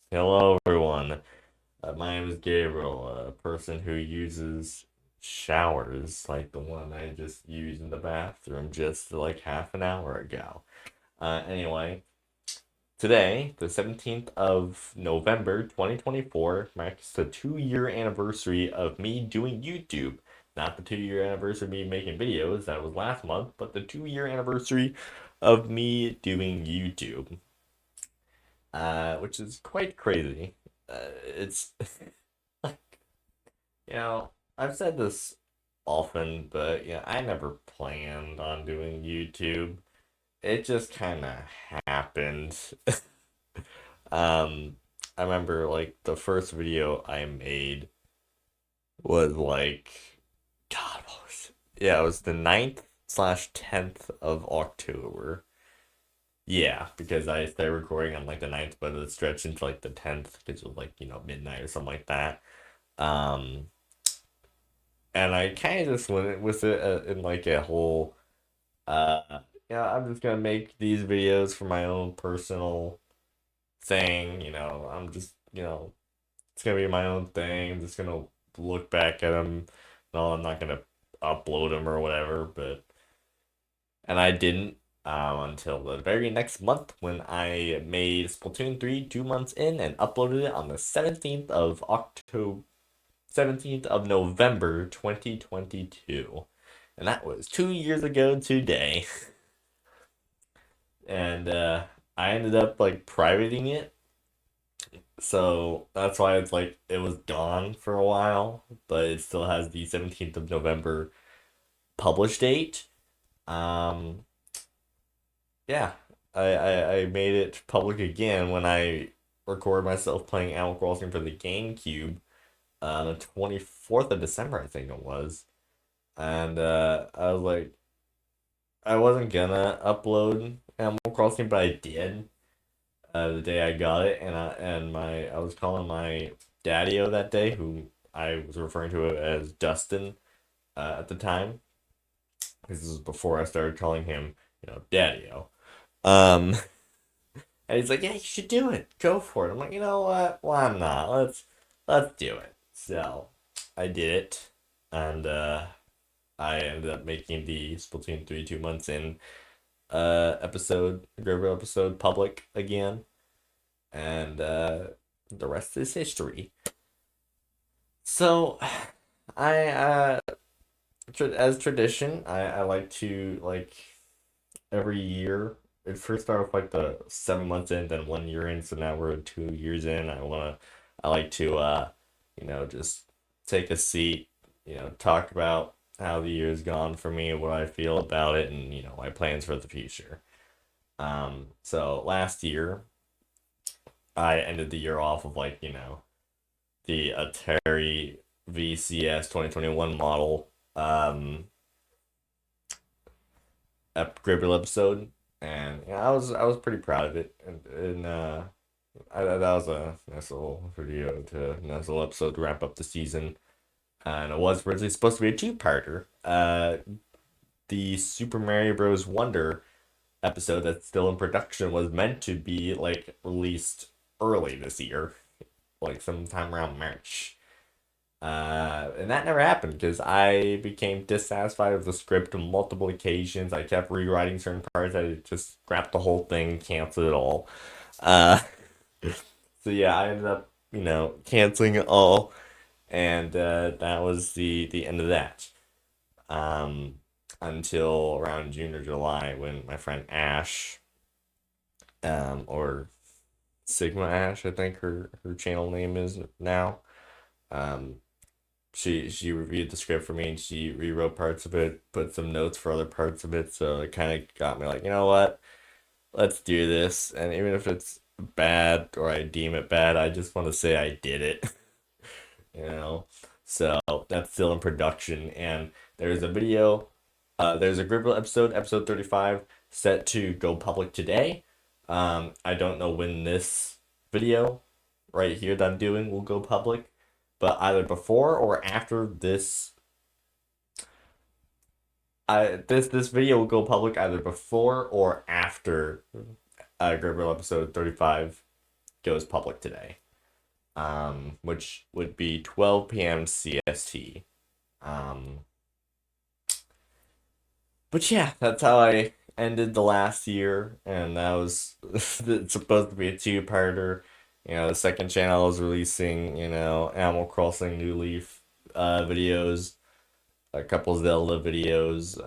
Hello, everyone. My name is Gabriel, a person who uses showers like the one I just used in the bathroom just like half an hour ago. Anyway, today, the 17th of November, 2024, marks the 2 year anniversary of me doing YouTube. Not the 2 year anniversary of me making videos, that was last month, but the 2 year anniversary of me doing YouTube, which is quite crazy. It's You know, I've said this often, but I never planned on doing YouTube. It just kind of happened. um, I remember like the first video I made was like, God, what was it? Yeah, it was the 9th/10th of October. Yeah, because I started recording on like the 9th, but it stretched into like the 10th because it was like, midnight or something like that. Um, and I kind of just went with it in like a whole I'm just gonna make these videos for my own personal thing. I'm just it's gonna be my own thing. I'm just gonna look back at them. No, I'm not gonna upload them or whatever. And I didn't until the very next month when I made Splatoon 3 2 months in and uploaded it on the 17th of November 2022. And that was 2 years ago today. And I ended up like privating it, so that's why it's like it was gone for a while, but it still has the 17th of November publish date. Um, yeah, I made it public again when I recorded myself playing Animal Crossing for the GameCube on the 24th of December, I think it was. And I was like, I wasn't gonna upload Animal Crossing, but I did the day I got it, I was calling my daddy-o that day, who I was referring to as Dustin at the time, because this was before I started calling him, daddy-o. Um, and he's like, "Yeah, you should do it. Go for it." I'm like, "You know what? Why not? Let's do it." So I did it, and I ended up making the Splatoon 3 2 months in Gerber episode public again, and the rest is history. So, I as tradition, I like to like every year. It first started with like the 7 months in, then 1 year in. So now we're 2 years in. I like to just take a seat, talk about how the year's gone for me, what I feel about it, and my plans for the future. So last year I ended the year off of like the Atari VCS 2021 model Gabriel episode, and I was pretty proud of it, that was a nice little video to nice little episode to wrap up the season, and it was originally supposed to be a two-parter. The Super Mario Bros. Wonder episode that's still in production was meant to be like released early this year, like sometime around March. And that never happened because I became dissatisfied with the script on multiple occasions. I kept rewriting certain parts. I just scrapped the whole thing, canceled it all. Uh, so yeah, I ended up, canceling it all, and that was the end of that. Um, until around June or July when my friend Ash, or Sigma Ash, I think her channel name is now. Um, she reviewed the script for me and she rewrote parts of it, put some notes for other parts of it. So it kind of got me like, you know what? Let's do this. And even if it's bad or I deem it bad, I just want to say I did it. you know. So that's still in production, and there's a video. There's a Gribble episode 35, set to go public today. I don't know when this video right here that I'm doing will go public, but either before or after this, this video will go public either before or after Gribble episode 35 goes public today, which would be 12 p.m. CST. Um, but yeah, that's how I ended the last year, and that was it's supposed to be a two-parter. The second channel is releasing, Animal Crossing New Leaf videos, a couple Zelda videos.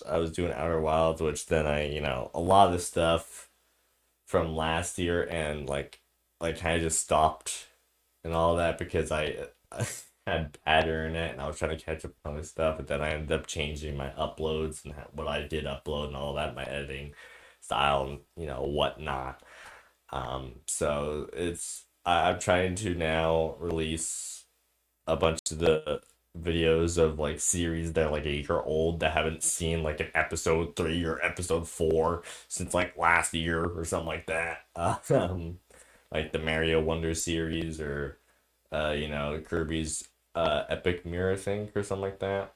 I was doing Outer Wilds, which then a lot of the stuff from last year and like kind of just stopped and all that because I had bad internet and I was trying to catch up on other stuff, but then I ended up changing my uploads and what I did upload and all that, my editing style and whatnot. So I'm trying to now release a bunch of the videos of like series that are like a year old that haven't seen like an episode 3 or episode 4 since like last year or something like that. Like the Mario Wonder series or Kirby's Epic Mirror Think or something like that,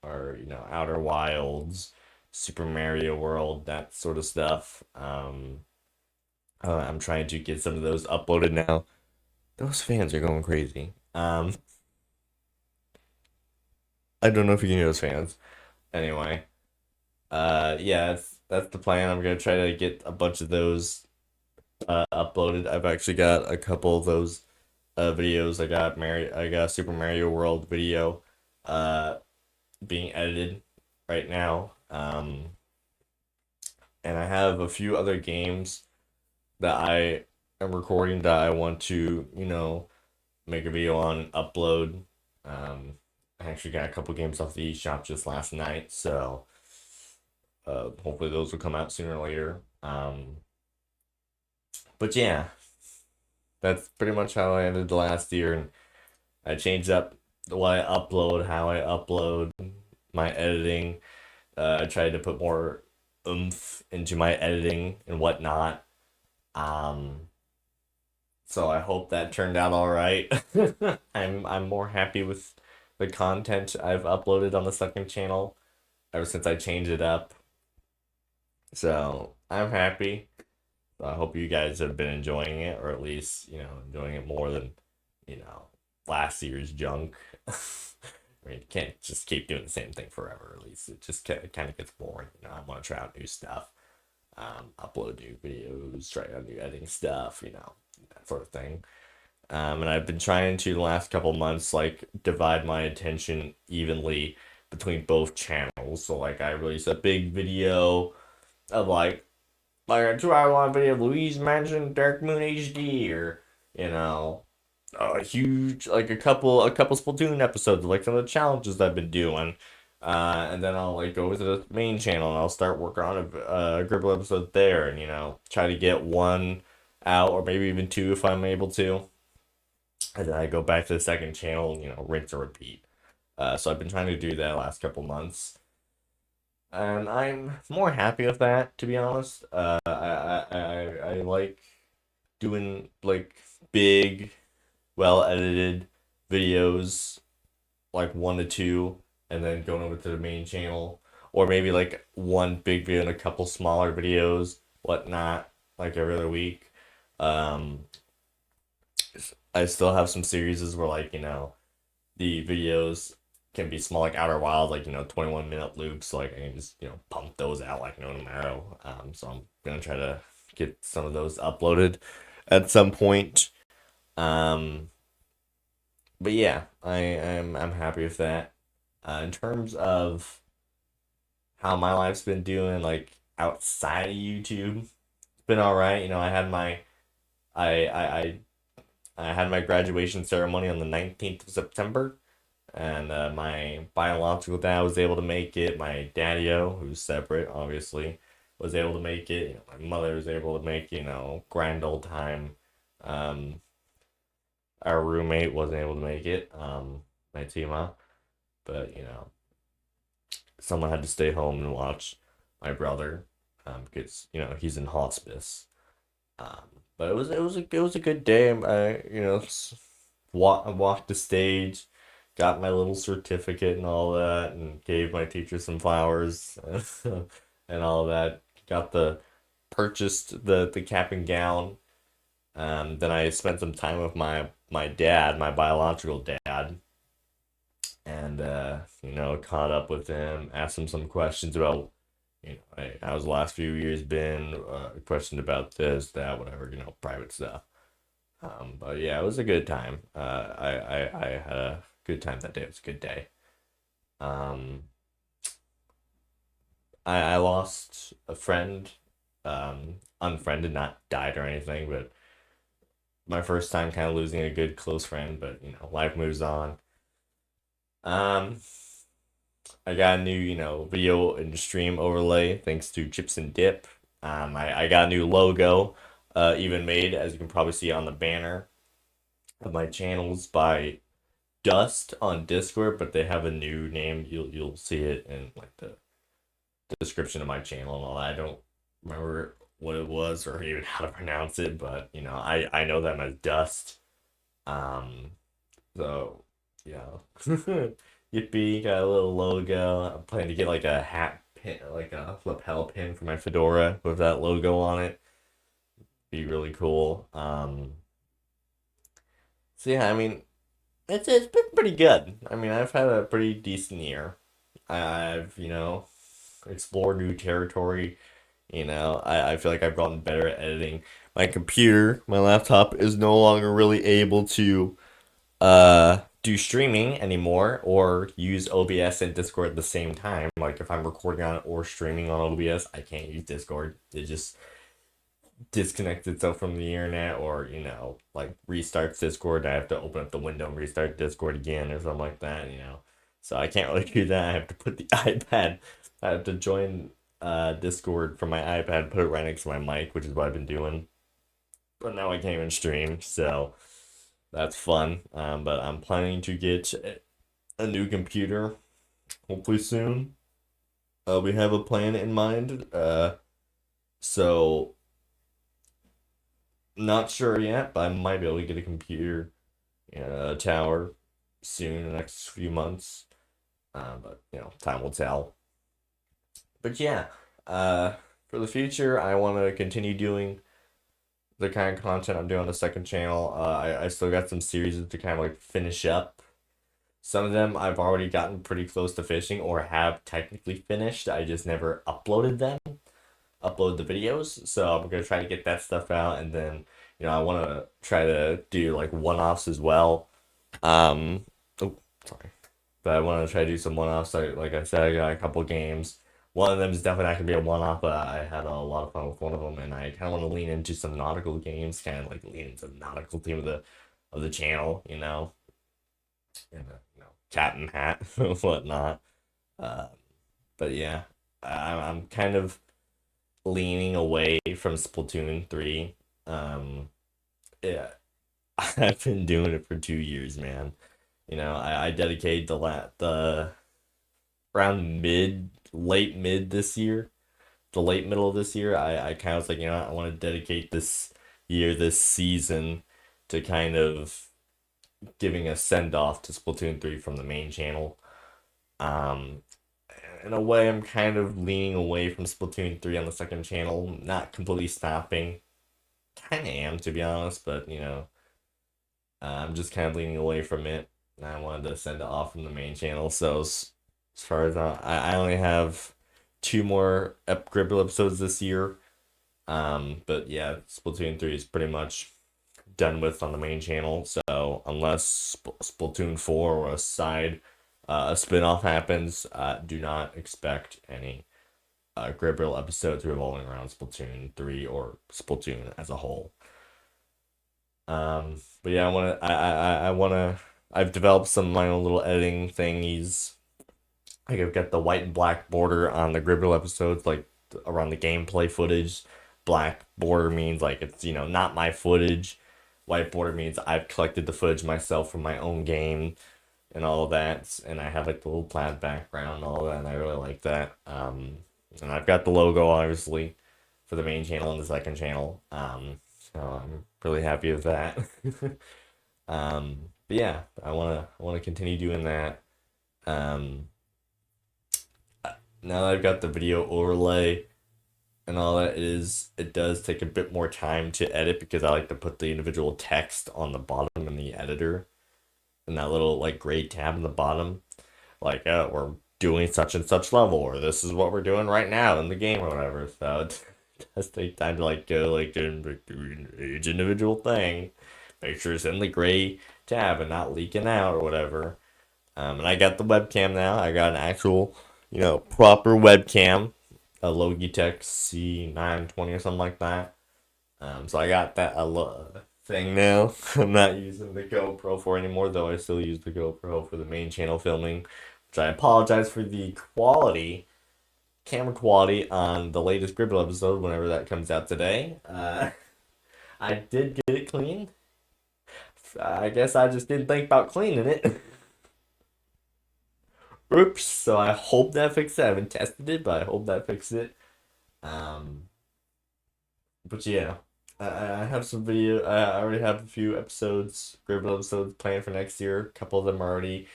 or Outer Wilds, Super Mario World, that sort of stuff. I'm trying to get some of those uploaded now. Those fans are going crazy. I don't know if you can hear those fans. Anyway, yeah, that's the plan. I'm gonna try to get a bunch of those uploaded. I've actually got a couple of those videos. I got a Super Mario World video uh being edited right now. And I have a few other games that I am recording that I want to, make a video on, upload. I actually got a couple games off the eShop just last night, so hopefully those will come out sooner or later. But yeah, that's pretty much how I ended the last year, and I changed up what I upload, how I upload, my editing. I tried to put more oomph into my editing and whatnot. Um, so I hope that turned out all right. I'm more happy with the content I've uploaded on the second channel ever since I changed it up. So I'm happy. I hope you guys have been enjoying it, or at least, enjoying it more than, you know, last year's junk. I mean, you can't just keep doing the same thing forever, at least. It just kind of gets boring. I want to try out new stuff, upload new videos, try out new editing stuff, that sort of thing. And I've been trying to, the last couple months, like, divide my attention evenly between both channels. So, like, I release a big video of, like a 2 hour long video of Luigi's Mansion Dark Moon HD, or you know a huge like a couple Splatoon episodes of, like, some of the challenges I've been doing, and then I'll like go to the main channel and I'll start working on a group of episodes there, and try to get one out or maybe even two if I'm able to, and then I go back to the second channel and rinse and repeat. So I've been trying to do that last couple months. And I'm more happy with that, to be honest. I like doing like big, well edited videos, like one to two, and then going over to the main channel, or maybe like one big video and a couple smaller videos, whatnot, like every other week. Um, I still have some series where the videos can be small, like Outer Wild, like 21-minute loops. So, like, I can just pump those out like no tomorrow. So I'm gonna try to get some of those uploaded at some point. Um, but yeah, I'm happy with that. In terms of how my life's been doing, like outside of YouTube, it's been all right. I I I I had my graduation ceremony on the 19th of September, and my biological dad was able to make it. My daddy-o, who's separate, obviously, was able to make it. My mother was able to make it, grand old time. Um, our roommate wasn't able to make it, my Tima, but someone had to stay home and watch my brother, because he's in hospice. But it was a good day. Walked the stage, got my little certificate and all that, and gave my teacher some flowers and all that. Got the purchased the cap and gown Then I spent some time with my dad, my biological dad, and caught up with him, asked him some questions about how's the last few years been, questioned about this, that, whatever, private stuff. But yeah, it was a good time. I had a good time that day. It was a good day. Um, I lost a friend, unfriended, not died or anything, but my first time kind of losing a good close friend. But life moves on. Um, I got a new video and stream overlay thanks to Chips and Dip. I got a new logo, even made as you can probably see on the banner of my channels by Dust on Discord, but they have a new name. You'll see it in like the description of my channel and all that. I don't remember what it was or even how to pronounce it, but I know them as Dust. Um, so yeah, yippee! Got a little logo. I'm planning to get like a hat pin, like a lapel pin for my fedora with that logo on it. Be really cool. So yeah, I mean, it's been pretty good. I mean, I've had a pretty decent year. I've explored new territory. I feel like I've gotten better at editing. My computer, my laptop is no longer really able to do streaming anymore or use OBS and Discord at the same time. Like if I'm recording on it or streaming on OBS, I can't use Discord. It just disconnects itself from the internet or, like restarts Discord. I have to open up the window and restart Discord again or something like that. So I can't really do that. I have to put the iPad, I have to join Discord from my iPad, put it right next to my mic, which is what I've been doing. But now I can't even stream, so that's fun. But I'm planning to get a new computer hopefully soon. We have a plan in mind. So not sure yet, but I might be able to get a computer, a tower soon in the next few months. But time will tell. But yeah, for the future, I want to continue doing the kind of content I'm doing on the second channel. I still got some series to kind of like finish up. Some of them I've already gotten pretty close to finishing or have technically finished. I just never uploaded them, upload the videos. So I'm gonna try to get that stuff out, and then I want to try to do like one-offs as well. Um, oh, sorry, but I want to try to do some one-offs. Like I said, I got a couple games. One of them is definitely not gonna be a one-off, but I had a lot of fun with one of them, and I kind of want to lean into some nautical games, kind of like lean into the nautical theme of the channel, and cat and hat whatnot. Uh, but yeah, I'm kind of leaning away from Splatoon 3. Yeah, I've been doing it for 2 years, man. I dedicated the around late mid this year, the late middle of this year. I kind of was like, I want to dedicate this year, this season, to kind of giving a send off to Splatoon 3 from the main channel. Um, in a way, I'm kind of leaning away from Splatoon 3 on the second channel, not completely stopping. Kind of am, to be honest, but I'm just kind of leaning away from it. I wanted to send it off from the main channel. So as far as I only have two more Gribble episodes this year. But yeah, Splatoon 3 is pretty much done with on the main channel. So unless Splatoon 4 or a spin-off happens, do not expect any Gribble episodes revolving around Splatoon 3 or Splatoon as a whole. But yeah, I've developed some of my own little editing thingies. Like I've got the white and black border on the Gribble episodes, like around the gameplay footage. Black border means like it's not my footage. White border means I've collected the footage myself from my own game and all of that. And I have like the little plaid background and all that, and I really like that. And I've got the logo obviously for the main channel and the second channel. So I'm really happy with that. But yeah, I wanna continue doing that. Um, now that I've got the video overlay, and all that is, it does take a bit more time to edit because I like to put the individual text on the bottom in the editor, and that little like gray tab in the bottom, like we're doing such and such level, or this is what we're doing right now in the game or whatever. So it does take time to like go like do each individual thing, make sure it's in the gray tab and not leaking out or whatever. And I got the webcam now. I got an actual, proper webcam, a Logitech C920 or something like that. So I got that thing now. I'm not using the GoPro for anymore, though I still use the GoPro for the main channel filming, which I apologize for the camera quality on the latest Gribble episode whenever that comes out today. I did get it clean. I guess I just didn't think about cleaning it. Oops. So I hope that fixed it. I haven't tested it, but I hope that fixed it. Um, but yeah, I have some video. I already have a few episodes, Gribble episodes planned for next year. A couple of them are already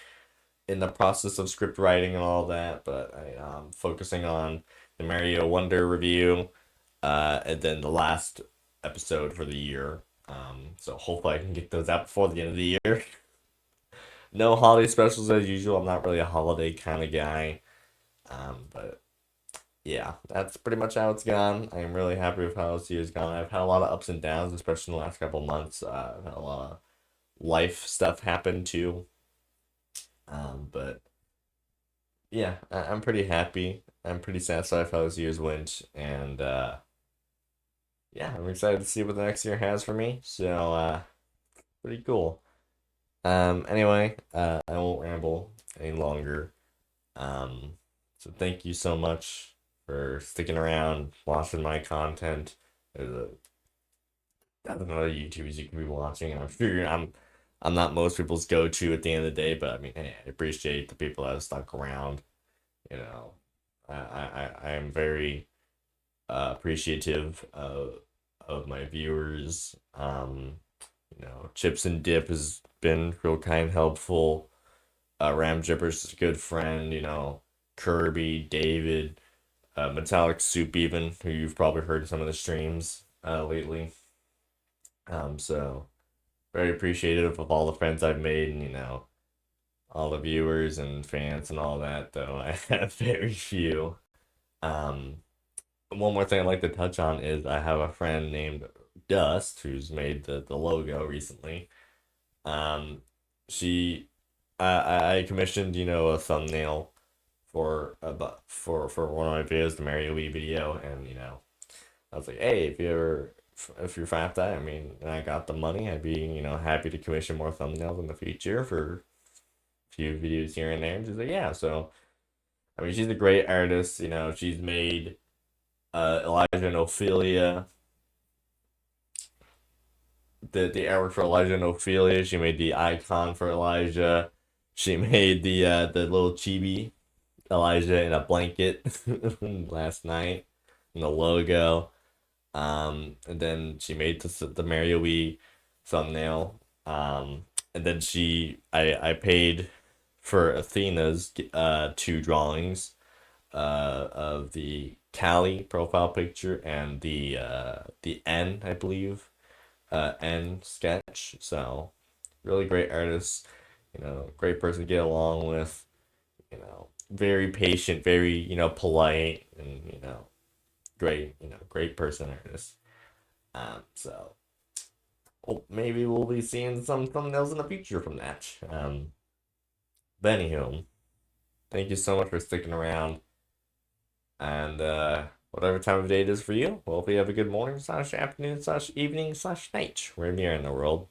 in the process of script writing and all that, but I'm focusing on the Mario Wonder review, and then the last episode for the year. So hopefully I can get those out before the end of the year. No holiday specials as usual. I'm not really a holiday kind of guy. But yeah, that's pretty much how it's gone. I'm really happy with how this year's gone. I've had a lot of ups and downs, especially in the last couple months. I've had a lot of life stuff happen too. But yeah, I'm pretty happy. I'm pretty satisfied with how this year's went, and yeah, I'm excited to see what the next year has for me. So pretty cool. Anyway, I won't ramble any longer. Um, so thank you so much for sticking around, watching my content. There's a dozen other YouTubers you can be watching, and I'm sure I'm not most people's go-to at the end of the day, but I mean, hey, I appreciate the people that have stuck around. You know, I am very appreciative of my viewers. Chips and Dip has been real kind, helpful. Ram Jippers is a good friend. Kirby, David, Metallic Soup, even who you've probably heard some of the streams lately. So very appreciative of all the friends I've made, and all the viewers and fans and all that. Though I have very few. Um, One more thing I'd like to touch on is I have a friend named Dust who's made the logo recently. Um, she, I commissioned a thumbnail for one of my videos, the Mario Wii video, and I was like, hey, if you're fine with that, I mean, and I got the money, I'd be happy to commission more thumbnails in the future for a few videos here and there. And she's like, yeah, so I mean, she's a great artist. She's made Elijah and Ophelia, the artwork for Elijah and Ophelia. She made the icon for Elijah. She made the little chibi Elijah in a blanket last night, and the logo. And then she made the Mario Wii thumbnail. And then I paid for Athena's two drawings of the Callie profile picture and the N, I believe, N sketch. So really great artist, great person to get along with, very patient, very polite, and great, great person artist. So well, maybe we'll be seeing some thumbnails in the future from that. But anywho, thank you so much for sticking around, and whatever time of day it is for you, well, if you have a good morning slash afternoon slash evening slash night, wherever you're in the world.